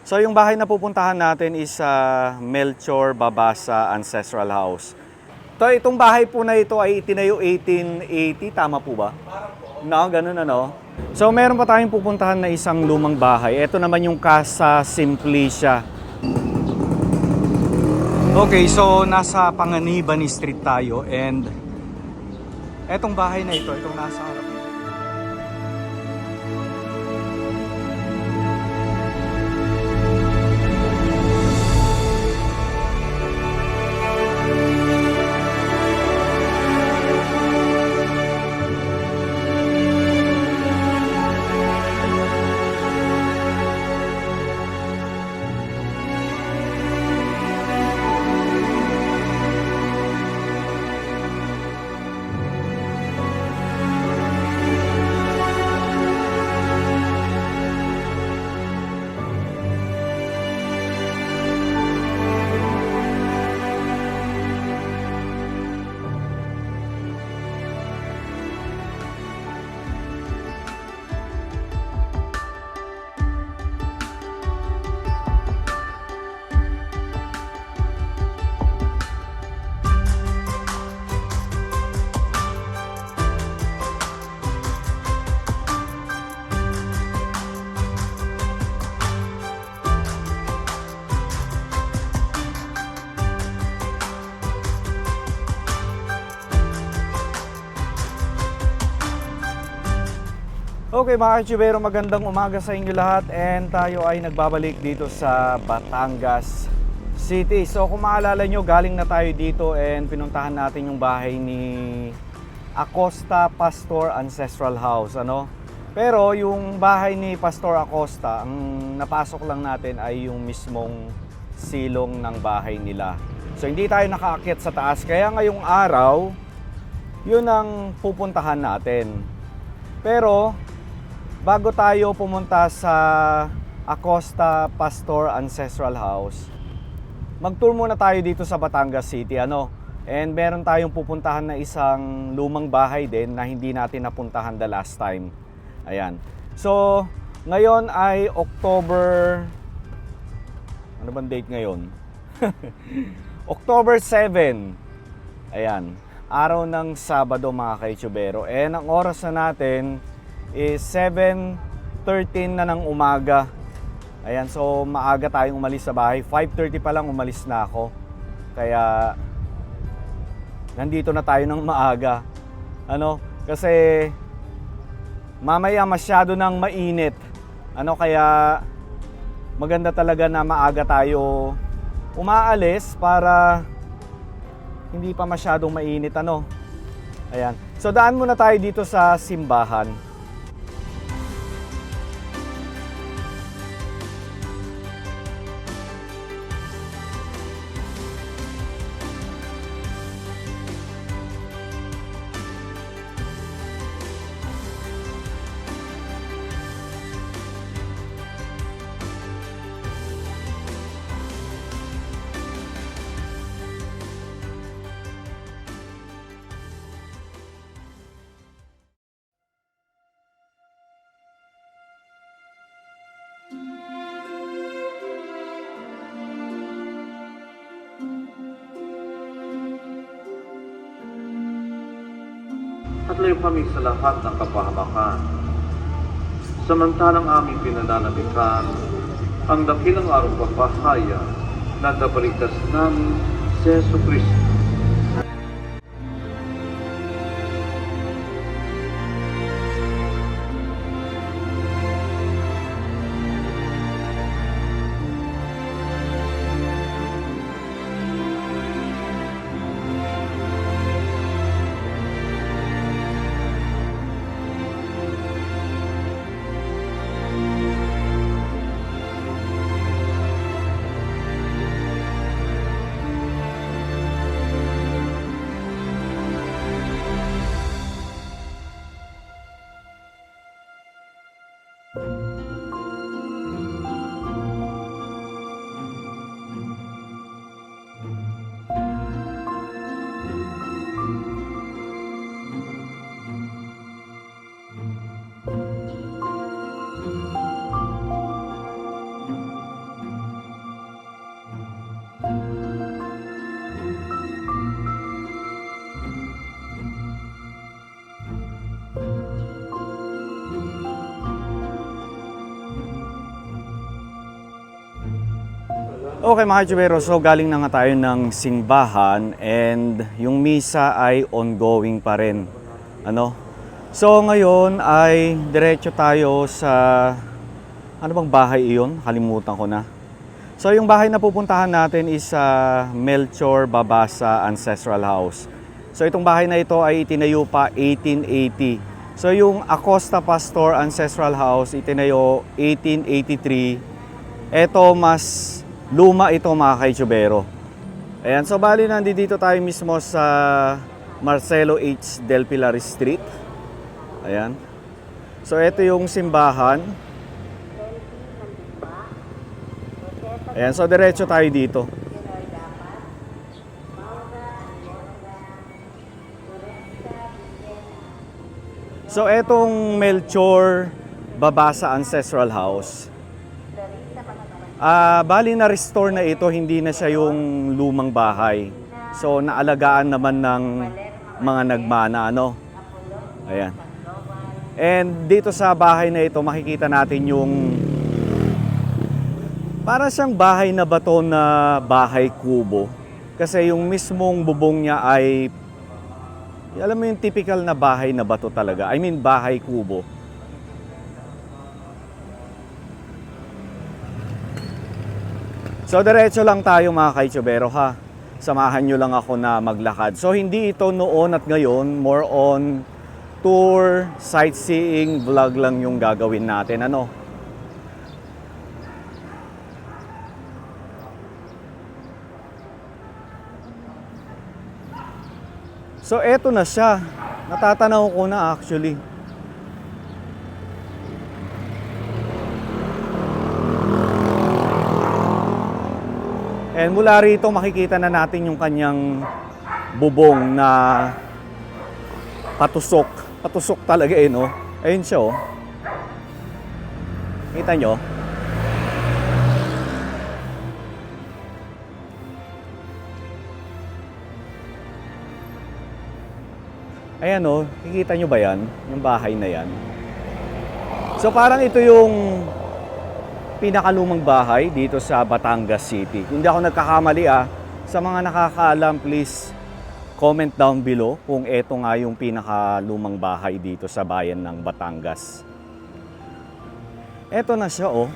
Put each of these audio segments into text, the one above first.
So yung bahay na pupuntahan natin is Melchor Babasa Ancestral House. Itong bahay po na ito ay itinayo 1880, tama po ba? No, ganun ano. So meron pa tayong pupuntahan na isang lumang bahay. Ito naman yung Casa Simplicia. Okay, so nasa Panganiban Street tayo and etong bahay na ito, itong nasa harap. Okay mga Kachibero, magandang umaga sa inyo lahat and tayo ay nagbabalik dito sa Batangas City. So kung maalala nyo, galing na tayo dito and pinuntahan natin yung bahay ni Acosta Pastor Ancestral House. Pero yung bahay ni Pastor Acosta, ang napasok lang natin ay yung mismong silong ng bahay nila. So hindi tayo nakaakyat sa taas, kaya ngayong araw, yun ang pupuntahan natin. Pero bago tayo pumunta sa Acosta Pastor Ancestral House, mag-tour muna tayo dito sa Batangas City, And meron tayong pupuntahan na isang lumang bahay din na hindi natin napuntahan the last time. Ayan. So, ngayon ay October... Ano bang date ngayon? October 7. Ayan. Araw ng Sabado mga Kaichubero. And ang oras na natin is 7:13 na ng umaga. Ayan, so maaga tayong umalis sa bahay. 5:30 pa lang umalis na ako. Kaya nandito na tayo ng maaga. Kasi mamaya masyado nang mainit. Kaya maganda talaga na maaga tayo umaalis para hindi pa masyadong mainit. Ayan. So daan muna tayo dito sa simbahan. At layo kami sa lahat ng kapahamakan. Samantalang aming pinananamikan ang dakilang araw papahaya na nabaligtas namin si Yesu Kristo. Okay mga Chubero, so galing na nga tayo ng simbahan and yung misa ay ongoing pa rin. Ano? So ngayon ay diretso tayo sa, ano bang bahay iyon? Kalimutan ko na. So yung bahay na pupuntahan natin is sa Melchor Babasa Ancestral House. So itong bahay na ito ay itinayo pa 1880. So yung Acosta Pastor Ancestral House itinayo 1883. Ito mas luma ito mga kaichubero. Ayan, so bali nandito tayo mismo sa Marcelo H. Del Pilar Street. Ayan. So ito yung simbahan. Ayan, so diretso tayo dito. So etong Melchor Babasa Ancestral House, bali na restore na ito, hindi na siya yung lumang bahay. So naalagaan naman ng mga nagmana, ano. Ayan. And dito sa bahay na ito makikita natin yung para siyang bahay na bato na bahay kubo. Kasi yung mismong bubong niya ay, alam mo yung typical na bahay na bato talaga. I mean bahay kubo. So diretso lang tayo mga kaichubero ha. Samahan nyo lang ako na maglakad. So hindi ito noon at ngayon, more on tour, sightseeing, vlog lang yung gagawin natin. Ano? So eto na siya. Natatanaw ko na actually. And mula rito makikita na natin yung kanyang bubong na patusok. Patusok talaga eh, no? Ayun siya, oh. Kita nyo? Ayan, oh. Kikita nyo ba yan? Yung bahay na yan. So parang ito yung pinakalumang bahay dito sa Batangas City. Kung hindi ako nagkakamali sa mga nakakaalam, please comment down below kung eto nga yung pinakalumang bahay dito sa bayan ng Batangas. Eto na siya, oh.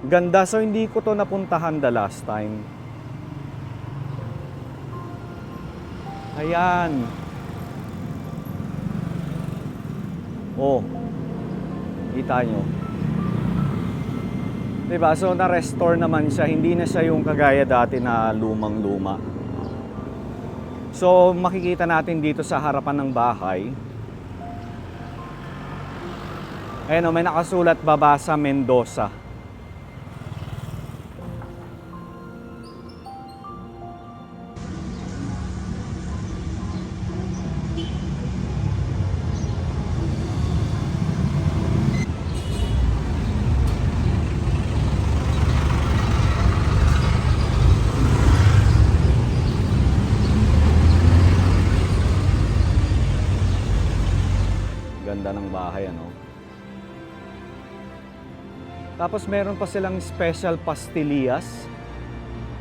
Ganda. So hindi ko to napuntahan the last time. Ayan. Oh, kita nyo. Diba? So, na-restore naman siya. Hindi na siya yung kagaya dati na lumang-luma. So, makikita natin dito sa harapan ng bahay. Ayan o, may nakasulat Babasa Mendoza. Ganda ng bahay, ano? Tapos meron pa silang special pastillas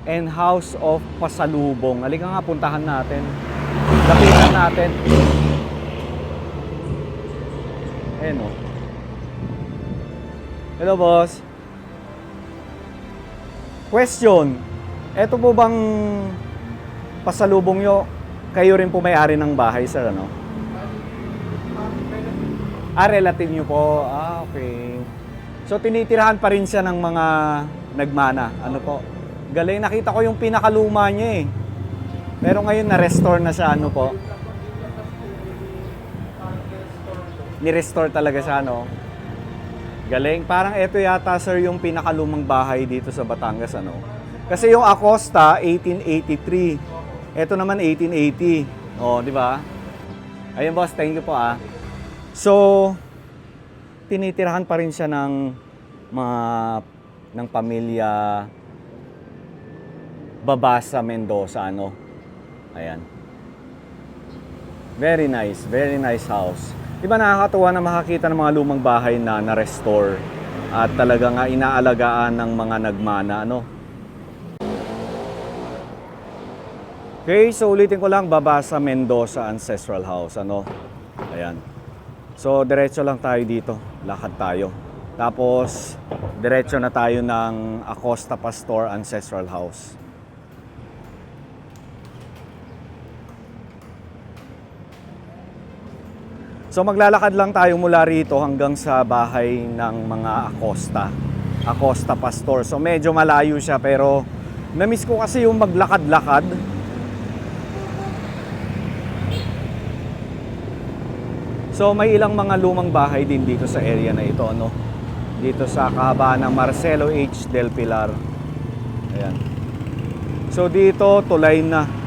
and house of pasalubong. Halika nga, puntahan natin. Lapitan natin. Ayan, oh. Hello, boss. Question. Ito po bang pasalubong nyo, kayo rin po may-ari ng bahay, sir, ano? Relative nyo po. Okay. So, tinitirahan pa rin siya ng mga nagmana. Ano po? Galing. Nakita ko yung pinakaluma niya eh. Pero ngayon, na-restore na siya. Ano po? Ni-restore talaga siya, no? Galing. Parang ito yata, sir, yung pinakalumang bahay dito sa Batangas, ano? Kasi yung Acosta, 1883. Ito naman, 1880. Oh, di ba? Ayun, boss. Thank you po, So, tinitirahan pa rin siya ng pamilya Babasa Mendoza, ano? Ayan. Very nice house. Di ba nakakatuwa na makakita ng mga lumang bahay na na-restore at talaga nga inaalagaan ng mga nagmana, ano? Okay, so ulitin ko lang, baba sa Mendoza Ancestral House, ano? Ayan. So, diretso lang tayo dito. Lakad tayo. Tapos, diretso na tayo ng Acosta Pastor Ancestral House. So maglalakad lang tayo mula rito hanggang sa bahay ng mga Acosta Pastor. So medyo malayo siya pero na-miss ko kasi yung maglakad-lakad. So may ilang mga lumang bahay din dito sa area na ito, ano? Dito sa kahabaan ng Marcelo H. Del Pilar. Ayan. So dito tulay na.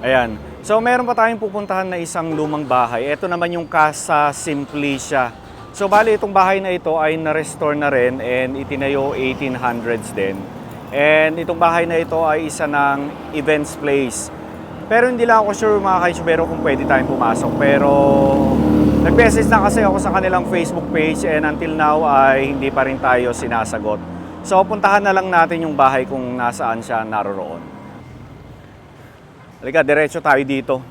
Ayan. So meron pa tayong pupuntahan na isang lumang bahay. Ito naman yung Casa Simplicia. So bali itong bahay na ito ay na-restore na rin and itinayo 1800s din. And itong bahay na ito ay isa ng events place. Pero hindi lang ako sure mga kaitsubero kung pwede tayong pumasok. Pero nag-message na kasi ako sa kanilang Facebook page and until now ay hindi pa rin tayo sinasagot. So puntahan na lang natin yung bahay kung nasaan siya naroroon. Halika, diretso tayo dito.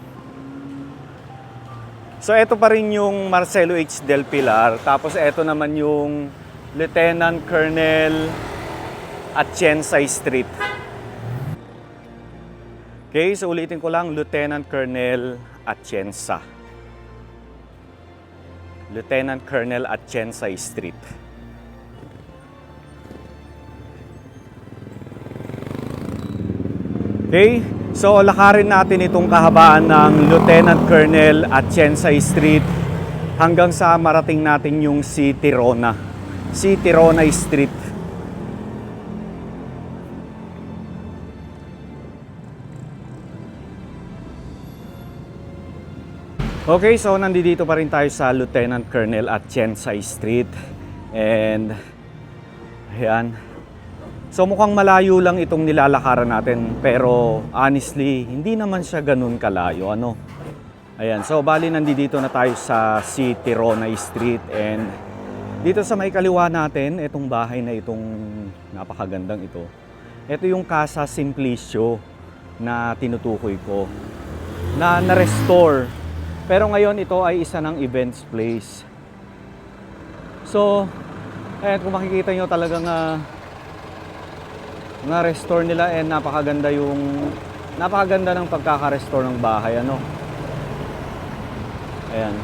So, ito pa rin yung Marcelo H. Del Pilar. Tapos, ito naman yung Lieutenant Colonel Atienza Street. Okay, so ulitin ko lang, Lieutenant Colonel Atienza. Lieutenant Colonel Atienza Street. Okay? So, lakarin natin itong kahabaan ng Lieutenant Colonel Atienza Street hanggang sa marating natin yung si Tirona Street. Okay, so nandito pa rin tayo sa Lieutenant Colonel Atienza Street. And, ayan. So mukhang malayo lang itong nilalakaran natin, pero honestly, hindi naman siya ganun kalayo, ano? Ayan, so bali nandito na tayo sa si Tirona Street and dito sa may kaliwa natin, itong bahay na itong napakagandang ito. Ito yung Casa Simplicio na tinutukoy ko, na na-restore. Pero ngayon ito ay isa ng events place. So, ayan, kung makikita nyo talagang na-restore nila and napakaganda ng pagkaka-restore ng bahay, ano. Ayan.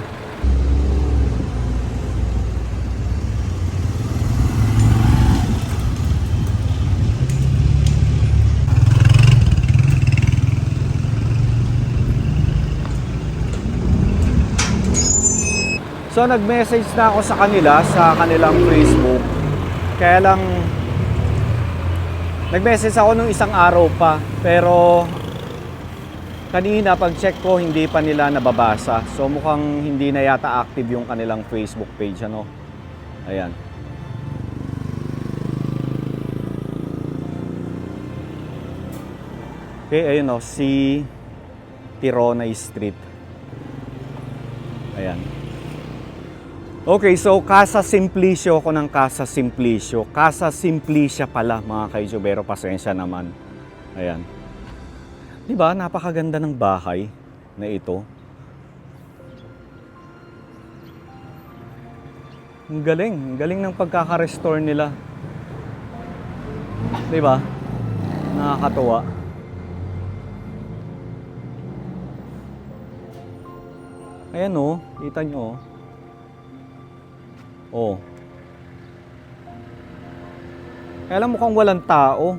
So nag-message na ako sa kanila sa kanilang Facebook. Kaya lang nag-message ako nung isang araw pa, pero kanina pag-check ko hindi pa nila nababasa. So mukhang hindi na yata active yung kanilang Facebook page, ano. Ayan. Okay, ayun o, si Tirona Street. Ayan. Okay, so Casa Simplicio ko ng Casa Simplicio. Casa Simplicia pala, mga kaitsubero, pasensya naman. Ayan. Diba, napakaganda ng bahay na ito. Ang galing ng pagkaka-restore nila. Diba? Nakakatuwa. Ayan o, kita nyo o. Oh. Kaya lang mukhang walang tao.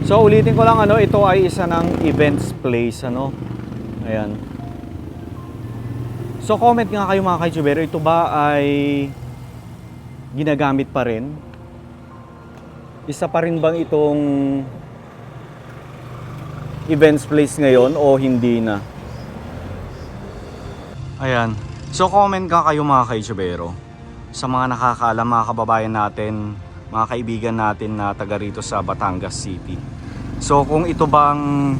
So ulitin ko lang, ano, ito ay isa ng events place, ano. Ayan. So comment nga kayo mga ka-YouTubero, ito ba ay ginagamit pa rin? Isa pa rin bang itong events place ngayon o hindi na? Ayan. So comment nga kayo mga ka-YouTubero, sa mga nakakaalam, mga kababayan natin, mga kaibigan natin na taga rito sa Batangas City. So kung ito bang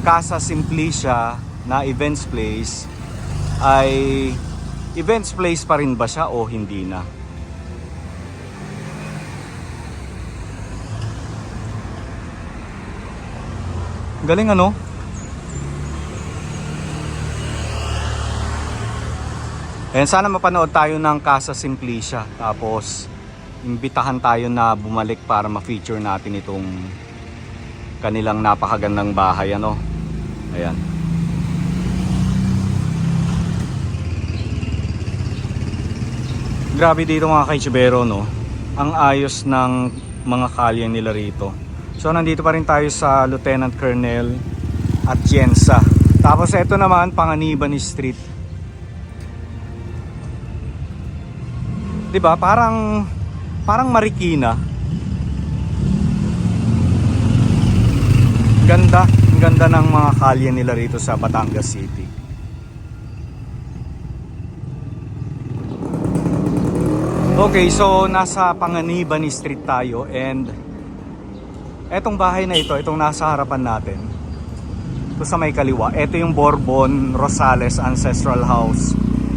Casa Simplicia na events place ay events place pa rin ba siya o hindi na? Galing, ano? Ayan, sana mapanood tayo ng Casa Simplicia, tapos imbitahan tayo na bumalik para ma-feature natin itong kanilang napakagandang bahay, ano. Ayan. Grabe dito mga ka-YouTubero, no. Ang ayos ng mga kalye nila rito. So nandito pa rin tayo sa Lieutenant Colonel Atienza. Tapos ito naman Panganiban Street. 'Di ba? Parang Marikina. Ganda, ang ganda ng mga kalye nila rito sa Batangas City. Okay, so nasa Panganiban Street tayo, and etong bahay na ito, itong nasa harapan natin, ito sa may kaliwa, ito yung Bourbon Rosales Ancestral House.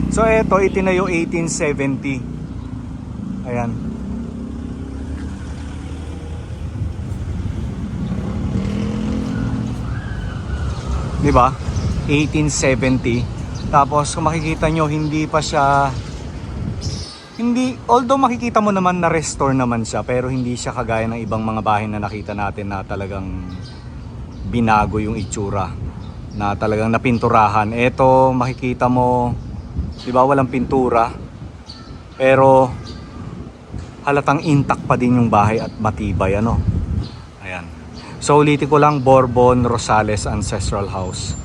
So ito, itinayo 1870. Ayan. Diba? 1870. Tapos kung makikita nyo, hindi pa siya, although makikita mo naman na restore naman siya, pero hindi siya kagaya ng ibang mga bahay na nakita natin na talagang binago yung itsura, na talagang napinturahan. Ito makikita mo, diba, walang pintura, pero halatang intact pa din yung bahay at matibay, ano. Ayan. So ulitin ko lang, Bourbon Rosales Ancestral House.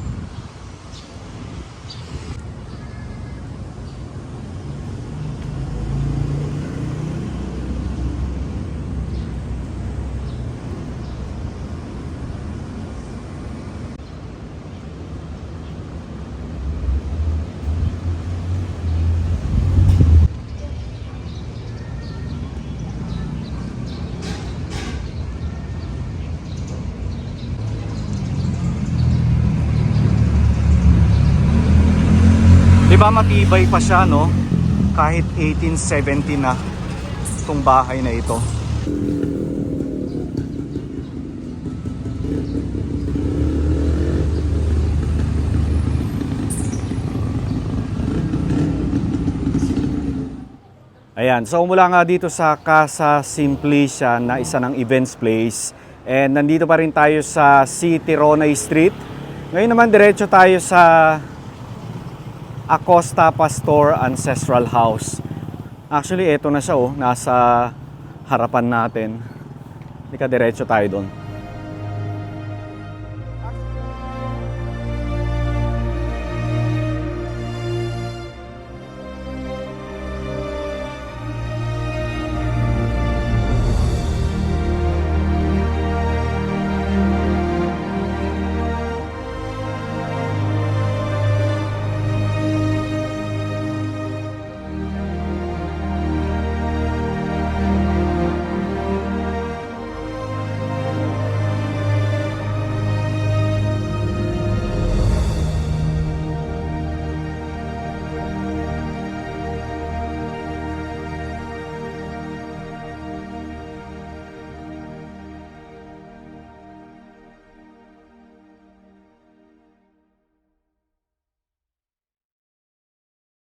Diba matibay pa siya, no? Kahit 1870 na itong bahay na ito. Ayan, so mula nga dito sa Casa Simplicia na isa ng events place, and nandito pa rin tayo sa City Ronay Street. Ngayon naman diretso tayo sa Acosta Pastor Ancestral House. Actually, eto na siya, oh, nasa harapan natin. Hindi ka, diretso tayo doon.